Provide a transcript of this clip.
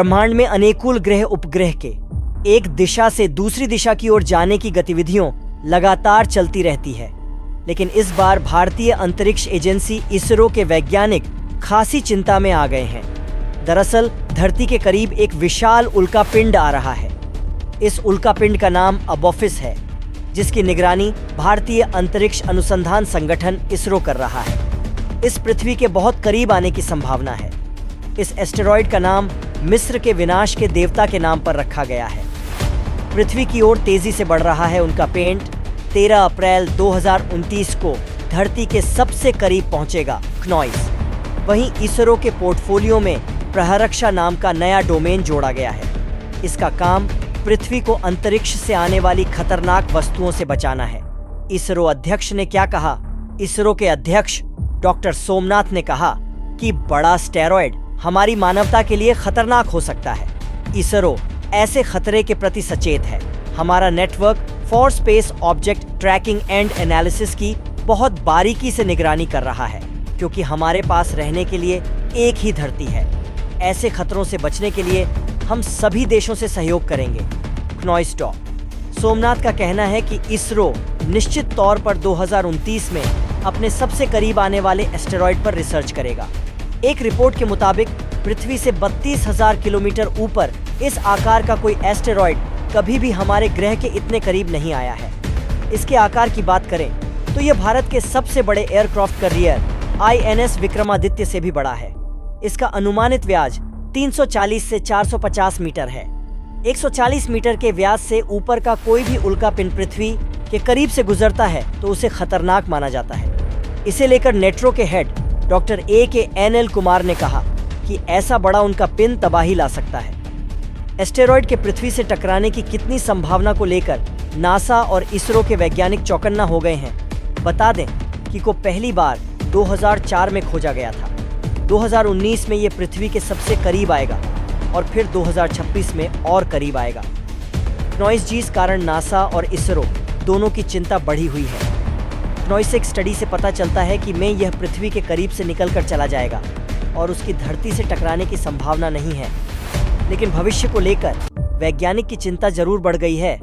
ब्रह्मांड में अनेकुल ग्रह उपग्रह के एक दिशा से दूसरी दिशा की ओर जाने की गतिविधियों लगातार चलती रहती है, लेकिन इस बार भारतीय अंतरिक्ष एजेंसी इसरो के वैज्ञानिक खासी चिंता में आ गए हैं। दरअसल धरती के करीब एक विशाल उल्कापिंड आ रहा है। इस उल्कापिंड का नाम अबोफिस है, जिसकी निगरानी भारतीय अंतरिक्ष अनुसंधान संगठन इसरो कर रहा है। इस पृथ्वी के बहुत करीब आने की संभावना है। इस एस्टेरॉयड का नाम मिस्र के विनाश के देवता के नाम पर रखा गया है। पृथ्वी की ओर तेजी से बढ़ रहा है उनका पिंड 13 अप्रैल 2029 को धरती के सबसे करीब पहुंचेगा क्नॉइस। वहीं इसरो के पोर्टफोलियो में प्रहरक्षा नाम का नया डोमेन जोड़ा गया है। इसका काम पृथ्वी को अंतरिक्ष से आने वाली खतरनाक वस्तुओं से बचाना है। इसरो अध्यक्ष ने क्या कहा? इसरो के अध्यक्ष डॉक्टर सोमनाथ ने कहा कि बड़ा स्टेरॉयड हमारी मानवता के लिए खतरनाक हो सकता है। इसरो ऐसे खतरे के प्रति सचेत है। हमारा network for space object tracking and analysis की बहुत बारीकी से निगरानी कर रहा है, क्योंकि हमारे पास रहने के लिए एक ही धरती है। ऐसे खतरों से बचने के लिए हम सभी देशों से सहयोग करेंगे। क्नॉइस टॉप। सोमनाथ का कहना है कि इसरो निश्चित तौर पर 2029 में अपने सबसे करीब आने वाले एस्टेरॉयड पर रिसर्च करेगा। एक रिपोर्ट के मुताबिक पृथ्वी से 32,000 किलोमीटर ऊपर इस आकार का कोई एस्टेरॉयड कभी भी हमारे ग्रह के इतने करीब नहीं आया है। इसके आकार की बात करें तो यह भारत के सबसे बड़े एयरक्राफ्ट कैरियर INS विक्रमादित्य से भी बड़ा है। इसका अनुमानित व्यास 340 से 450 मीटर है। 140 मीटर के व्यास से ऊपर का कोई भी उल्कापिंड पृथ्वी के करीब से गुजरता है तो उसे खतरनाक माना जाता है। इसे लेकर नेट्रो के हेड डॉक्टर AKNL कुमार ने कहा कि ऐसा बड़ा उनका पिंड तबाही ला सकता है। एस्टेरॉयड के पृथ्वी से टकराने की कितनी संभावना को लेकर नासा और इसरो के वैज्ञानिक चौकन्ना हो गए हैं। बता दें कि को पहली बार 2004 में खोजा गया था। 2019 में ये पृथ्वी के सबसे करीब आएगा और फिर 2026 में और करीब आएगा। क्नॉइस जी इस कारण नासा और इसरो दोनों की चिंता बढ़ी हुई है। क्नॉइस एक स्टडी से पता चलता है कि में यह पृथ्वी के करीब से निकलकर चला जाएगा और उसकी धरती से टकराने की संभावना नहीं है, लेकिन भविष्य को लेकर वैज्ञानिक की चिंता जरूर बढ़ गई है।